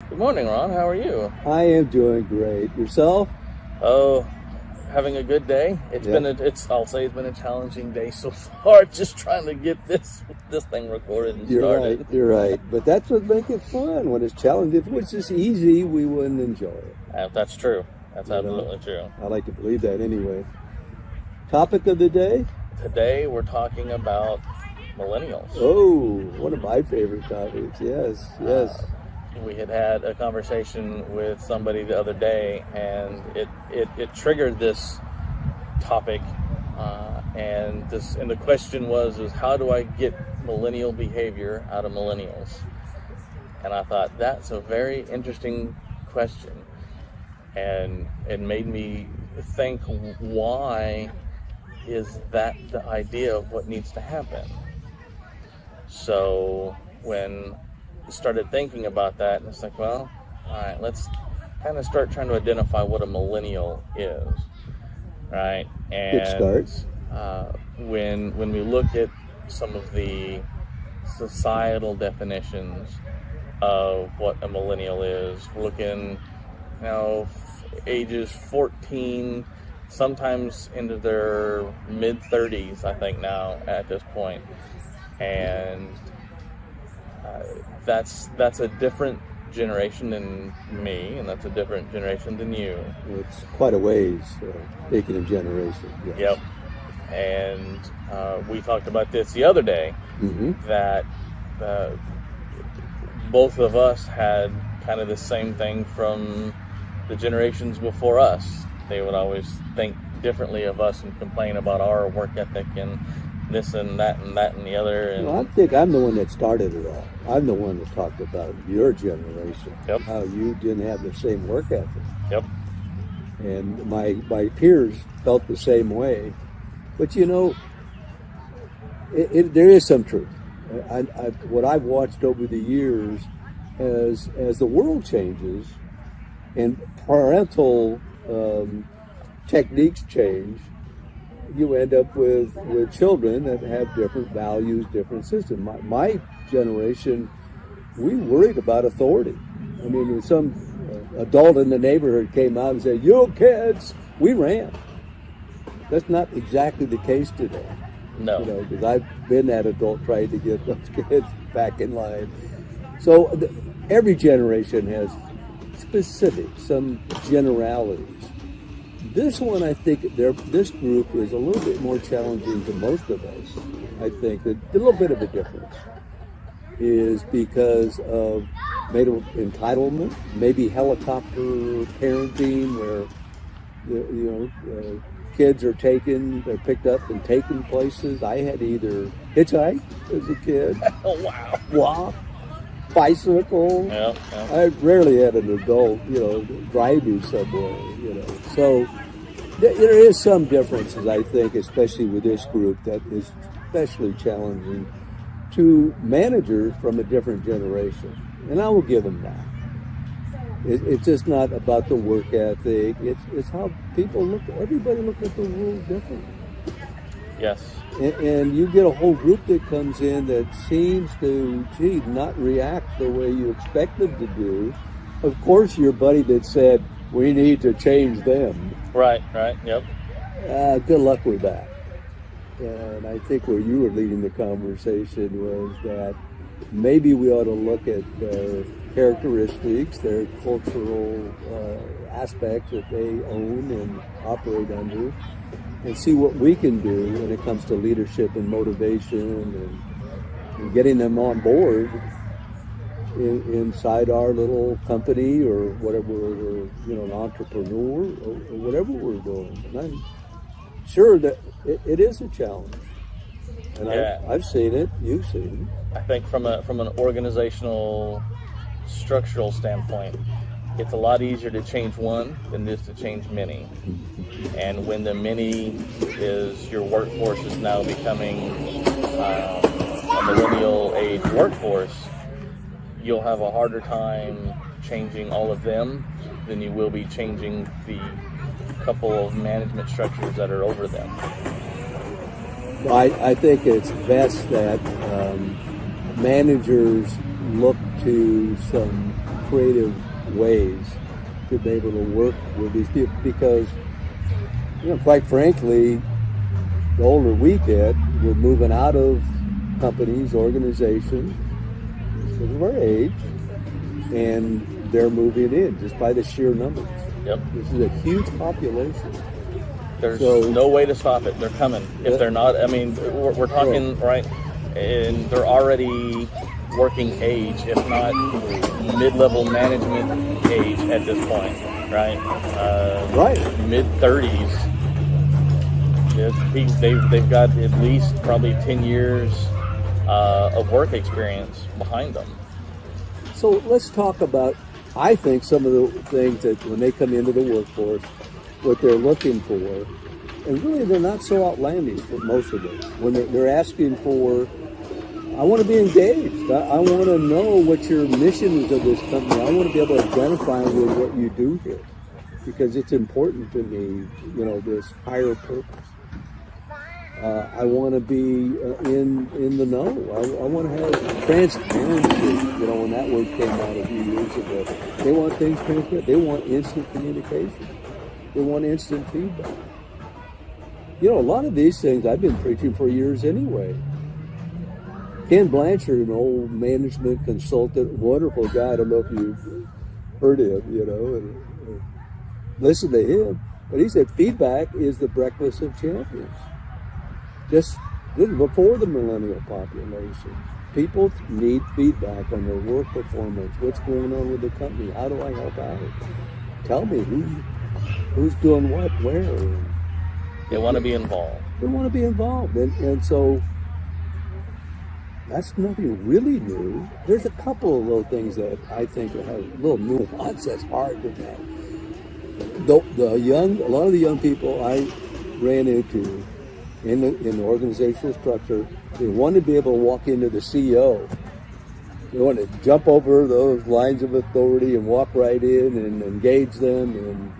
Good morning, Ron. How are you? I am doing great. Yourself? Oh, having a good day. Yeah. I'll say it's been a challenging day so far. Just trying to get this thing recorded and You're started. right. You're right. But that's what makes it fun when it's challenging. If it was just easy, we wouldn't enjoy it. That's true. That's You know? absolutely true. I like to believe that anyway. Topic of the day? Today we're talking about millennials. Oh, one of my favorite topics. Yes, yes. We had a conversation with somebody the other day, and it triggered this topic, and the question was how do I get millennial behavior out of millennials? And I thought that's a very interesting question, and it made me think, why is that the idea of what needs to happen? So when started thinking about that, and it's like, well, all right, let's kind of start trying to identify what a millennial is, right? And Good start. When we look at some of the societal definitions of what a millennial is, we're looking, ages 14, sometimes into their mid 30s, I think now at this point, and that's a different generation than me, and that's a different generation than you. It's quite a ways, taking a generation. Yes. Yep. And we talked about this the other day, that both of us had kind of the same thing from the generations before us. They would always think differently of us and complain about our work ethic and this and that and that and the other. And I think I'm the one that started it all. I'm the one that talked about your generation. Yep. How you didn't have the same work ethic. Yep. And my peers felt the same way. But there is some truth. What I've watched over the years, as the world changes and parental techniques change, you end up with children that have different values, different systems. My generation, we worried about authority. I mean, when some adult in the neighborhood came out and said, "You kids," we ran. That's not exactly the case today. No. Because I've been that adult trying to get those kids back in line. So every generation has specifics, some generalities. This one, I think, this group is a little bit more challenging to most of us. I think that a little bit of a difference is because of maybe entitlement, maybe helicopter parenting, where kids are they're picked up and taken places. I had to either hitchhike as a kid, Oh, wow. walk, bicycle. Yeah. I rarely had an adult, drive me somewhere, So there is some differences, I think, especially with this group, that is especially challenging to managers from a different generation. And I will give them that. It's just not about the work ethic. It's how everybody look at the world differently. Yes. And you get a whole group that comes in that seems to, not react the way you expect them to do. Of course, your buddy that said, "We need to change them." Right, yep. Good luck with that. And I think where you were leading the conversation was that maybe we ought to look at their characteristics, their cultural aspects that they own and operate under, and see what we can do when it comes to leadership and motivation and getting them on board inside our little company or whatever, or an entrepreneur or whatever we're doing. And I'm sure that it is a challenge. And Yeah. I've seen it. You've seen it. I think from an organizational, structural standpoint, it's a lot easier to change one than it is to change many. And when the many is your workforce is now becoming a millennial age workforce, you'll have a harder time changing all of them than you will be changing the couple of management structures that are over them. I think it's best that managers look to some creative ways to be able to work with these people, because, quite frankly, the older we get, we're moving out of companies, organizations, because of our age, and they're moving in just by the sheer numbers. Yep. This is a huge population. There's no way to stop it. They're coming. If they're not, I mean, we're talking, right, and they're already working age, if not mid-level management age at this point, right? Mid-30s. They've got at least probably 10 years of work experience behind them. So let's talk about, I think, some of the things that when they come into the workforce, what they're looking for, and really they're not so outlandish for most of them. When they're asking for, I want to be engaged. I want to know what your mission is of this company. I want to be able to identify with what you do here, because it's important to me, this higher purpose. I want to be in the know. I want to have transparency. When that word came out a few years ago, they want things transparent. They want instant communication. They want instant feedback. A lot of these things I've been preaching for years anyway. Ken Blanchard, an old management consultant, wonderful guy. I don't know if you've heard him, and listen to him. But he said feedback is the breakfast of champions. Just before the millennial population, people need feedback on their work performance. What's going on with the company? How do I help out? Tell me who's doing what, where. They want to be involved. They want to be involved, and so that's nothing really new. There's a couple of little things that I think have a little nuance that's hard to know. A lot of the young people I ran into in the organizational structure, they want to be able to walk into the CEO. They want to jump over those lines of authority and walk right in and engage them and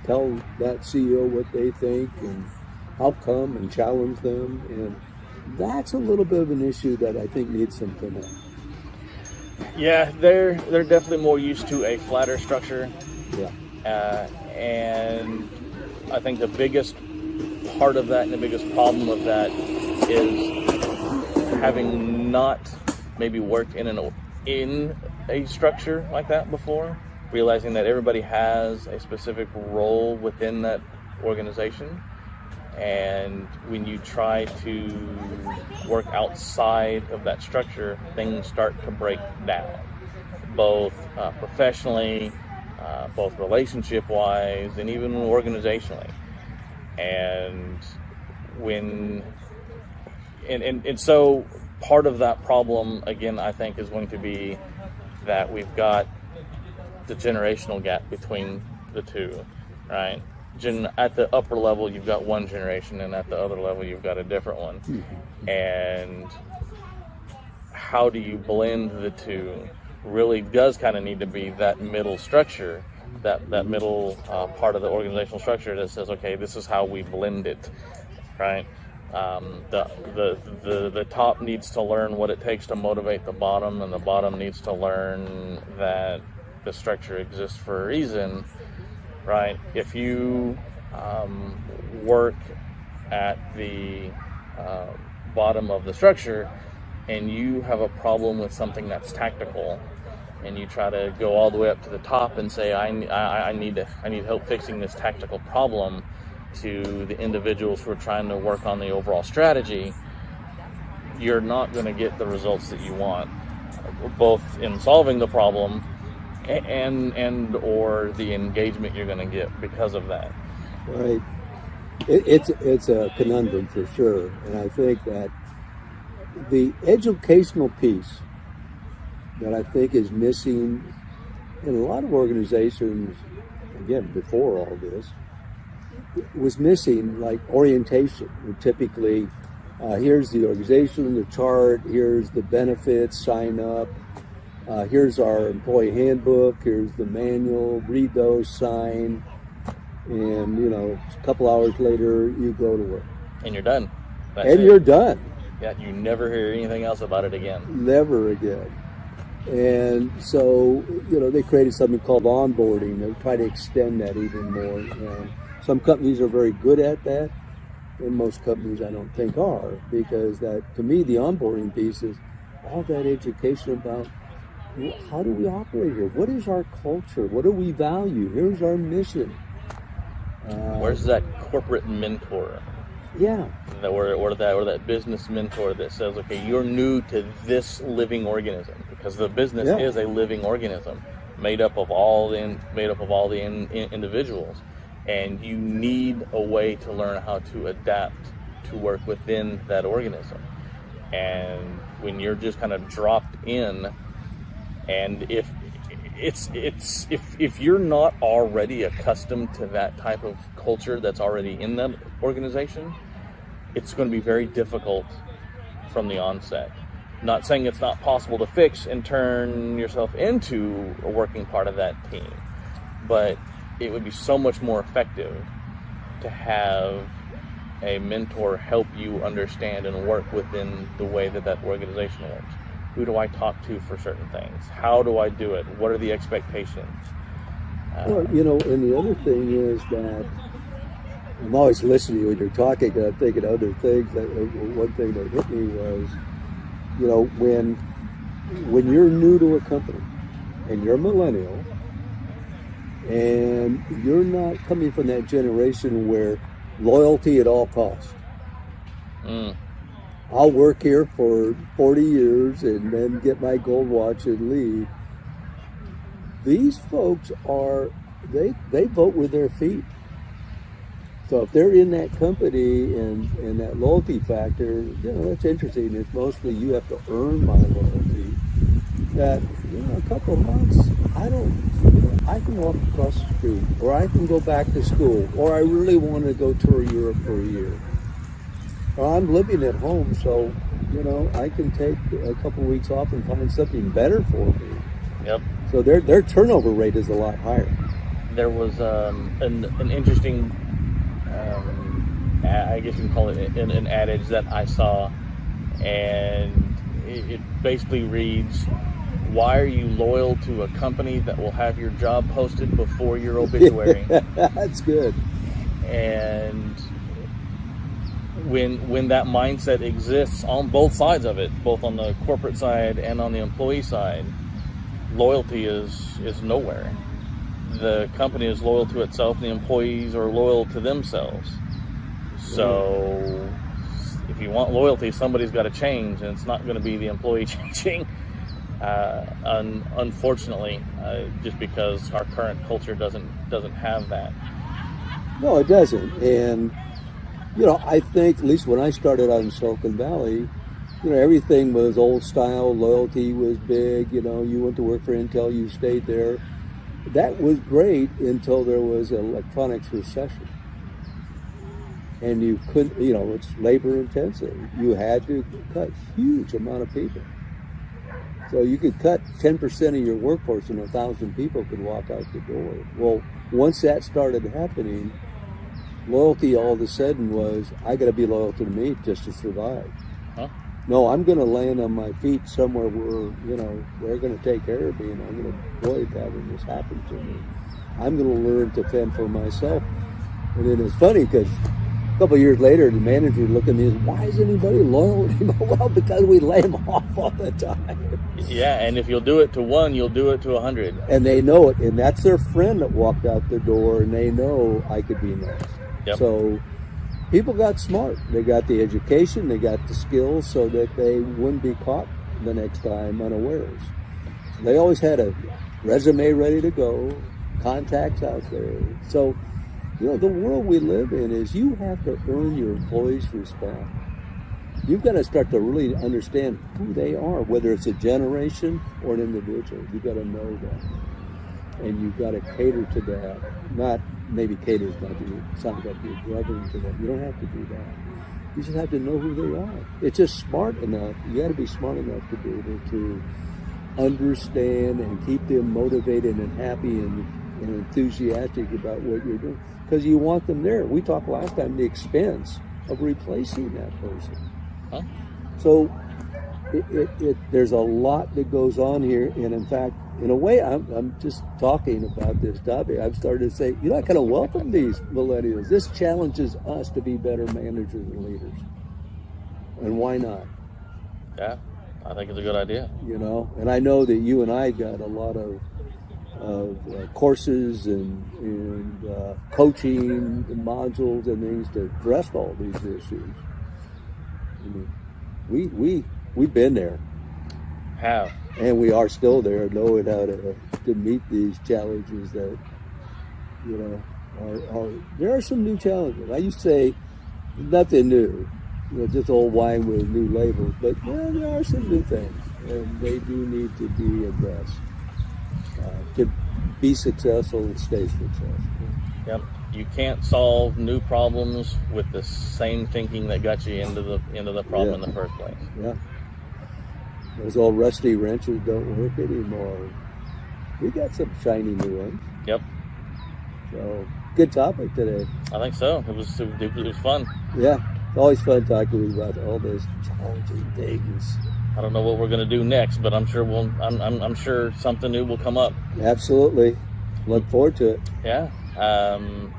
tell that CEO what they think and how come and challenge them. And that's a little bit of an issue that I think needs some connect. Yeah, they're definitely more used to a flatter structure. Yeah. And I think the biggest part of that and the biggest problem of that is having not maybe worked in a structure like that before, realizing that everybody has a specific role within that organization. And when you try to work outside of that structure, things start to break down, both professionally, both relationship-wise, and even organizationally. And so part of that problem, again, I think is going to be that we've got the generational gap between the two, right? At the upper level, you've got one generation, and at the other level, you've got a different one. Mm-hmm. And how do you blend the two really does kind of need to be that middle structure, that middle part of the organizational structure that says, okay, this is how we blend it, right? The top needs to learn what it takes to motivate the bottom, and the bottom needs to learn that the structure exists for a reason, right? If you work at the bottom of the structure and you have a problem with something that's tactical, and you try to go all the way up to the top and say, I need help fixing this tactical problem to the individuals who are trying to work on the overall strategy, you're not going to get the results that you want, both in solving the problem and or the engagement you're going to get because of that. Right. It's a conundrum for sure, and I think that the educational piece that I think is missing in a lot of organizations, again, before all this, was missing, like orientation. Typically, here's the organization, the chart, here's the benefits, sign up, here's our employee handbook, here's the manual, read those, sign, and a couple hours later you go to work. And you're done. You're done. Yeah, you never hear anything else about it again. Never again. And so, they created something called onboarding. They try to extend that even more. And some companies are very good at that, and most companies I don't think are, because that, to me, the onboarding piece is all that education about how do we operate here? What is our culture? What do we value? Here's our mission. Where's that corporate mentor? Yeah. Or that business mentor that says, okay, you're new to this living organism, because the business is a living organism made up of all the individuals, and you need a way to learn how to adapt to work within that organism. And when you're just kind of dropped in, and if you're not already accustomed to that type of culture that's already in that organization, it's going to be very difficult from the onset. Not saying it's not possible to fix and turn yourself into a working part of that team, but it would be so much more effective to have a mentor help you understand and work within the way that organization works. Who do I talk to for certain things? How do I do it? What are the expectations? Well, and the other thing is that I'm always listening to you when you're talking, and I'm thinking other things. One thing that hit me was, when you're new to a company and you're a millennial and you're not coming from that generation where loyalty at all costs. I'll work here for 40 years and then get my gold watch and leave. These folks they vote with their feet. So if they're in that company and that loyalty factor, that's interesting. It's mostly you have to earn my loyalty. That, a couple of months, I can walk across the street, or I can go back to school, or I really want to go tour Europe for a year. Well, I'm living at home, so, I can take a couple of weeks off and find something better for me. Yep. So their turnover rate is a lot higher. There was an interesting, I guess you can call it an adage that I saw, and it basically reads, why are you loyal to a company that will have your job posted before your obituary? That's good. And when that mindset exists on both sides of it, both on the corporate side and on the employee side, loyalty is nowhere. The company is loyal to itself, and the employees are loyal to themselves. So if you want loyalty, somebody's got to change, and it's not going to be the employee changing. Unfortunately, just because our current culture doesn't have that. No, it doesn't. And I think, at least when I started out in Silicon Valley, everything was old style. Loyalty was big. You went to work for Intel, you stayed there. That was great until there was an electronics recession. And you couldn't, it's labor intensive. You had to cut huge amount of people. So you could cut 10% of your workforce and 1,000 people could walk out the door. Well, once that started happening, loyalty all of a sudden was, I got to be loyal to me just to survive. Huh? No, I'm going to land on my feet somewhere where, they're going to take care of me, and I'm going to avoid that when this happens to me. I'm going to learn to fend for myself. And then it's funny because a couple of years later, the manager would look at me and say, why is anybody loyal? Well, because we lay them off all the time. Yeah, and if you'll do it to one, you'll do it to 100. And they know it, and that's their friend that walked out the door, and they know I could be nice. Yep. So people got smart. They got the education, they got the skills so that they wouldn't be caught the next time unawares. They always had a resume ready to go, contacts out there. So, the world we live in is you have to earn your employees' respect. You've got to start to really understand who they are, whether it's a generation or an individual. You've got to know that. And you've got to cater to that. Not maybe cater is not to sound like you're grubbing to them. You don't have to do that. You just have to know who they are. It's just smart enough. You got to be smart enough to be able to understand and keep them motivated and happy and enthusiastic about what you're doing. Because you want them there. We talked last time the expense of replacing that person. Huh? So there's a lot that goes on here, and in fact, in a way, I'm just talking about this topic. I've started to say, I kind of welcome these millennials. This challenges us to be better managers and leaders, and why not? Yeah, I think it's a good idea. And I know that you and I got a lot of courses and coaching modules and things to address all these issues. We've been there. Have. And we are still there, knowing how to meet these challenges that, are there are some new challenges. I used to say nothing new, just old wine with new labels, but there are some new things, and they do need to be addressed to be successful and stay successful. Yep. You can't solve new problems with the same thinking that got you into the problem in the first place. Yeah. Those old rusty wrenches don't work anymore. We got some shiny new ones. Yep. So, good topic today. I think so. It was fun. Yeah. It's always fun talking about all those challenging things. I don't know what we're going to do next, but I'm sure I'm sure something new will come up. Absolutely. Look forward to it. Yeah.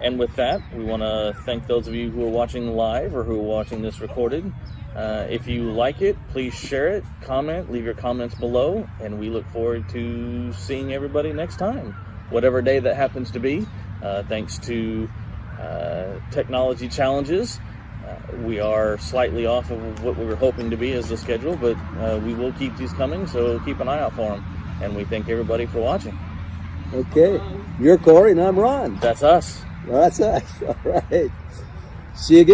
And with that, we want to thank those of you who are watching live or who are watching this recorded. If you like it, please share it, comment, leave your comments below, and we look forward to seeing everybody next time, whatever day that happens to be. Thanks to technology challenges, we are slightly off of what we were hoping to be as the schedule, but we will keep these coming, so keep an eye out for them. And we thank everybody for watching. Okay. You're Corey, and I'm Ron. That's us. That's us. All right. See you again.